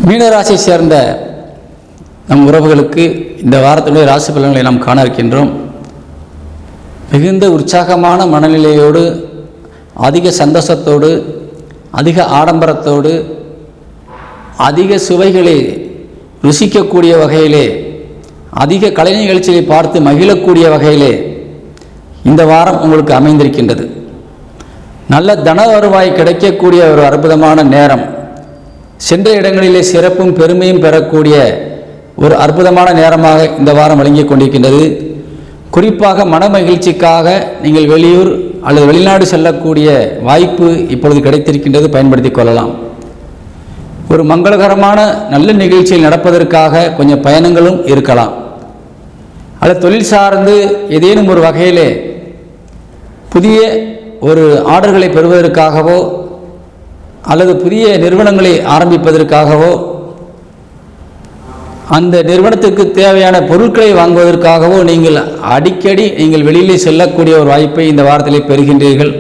மீனராசி சேர்ந்த நம் உறவுகளுக்கு இந்த வாரத்துடைய ராசி பலன்களை நாம் காண இருக்கின்றோம். மிகுந்த உற்சாகமான மனநிலையோடு, அதிக சந்தோஷத்தோடு, அதிக ஆடம்பரத்தோடு, அதிக சுவைகளை ருசிக்கக்கூடிய வகையிலே, அதிக கலை நிகழ்ச்சிகளை பார்த்து மகிழக்கூடிய வகையிலே இந்த வாரம் உங்களுக்கு அமைந்திருக்கின்றது. நல்ல தன வருவாய் கிடைக்கக்கூடிய ஒரு அற்புதமான நேரம். சென்ற இடங்களிலே சிறப்பும் பெருமையும் பெறக்கூடிய ஒரு அற்புதமான நேரமாக இந்த வாரம் வழங்கி கொண்டிருக்கின்றது. குறிப்பாக மன மகிழ்ச்சிக்காக நீங்கள் வெளியூர் அல்லது வெளிநாடு செல்லக்கூடிய வாய்ப்பு இப்பொழுது கிடைத்திருக்கின்றது, பயன்படுத்தி கொள்ளலாம். ஒரு மங்களகரமான நல்ல நிகழ்ச்சியில் நடப்பதற்காக கொஞ்சம் பயணங்களும் இருக்கலாம். அல்லது தொழில் சார்ந்து ஏதேனும் ஒரு வகையிலே புதிய ஒரு ஆர்டர்களை பெறுவதற்காகவோ அல்லது புதிய நிறுவனங்களை ஆரம்பிப்பதற்காகவோ அந்த நிறுவனத்துக்கு தேவையான பொருட்களை வாங்குவதற்காகவோ நீங்கள் அடிக்கடி வெளியிலே செல்லக்கூடிய ஒரு வாய்ப்பை இந்த வாரத்திலே பெறுகின்றீர்கள்.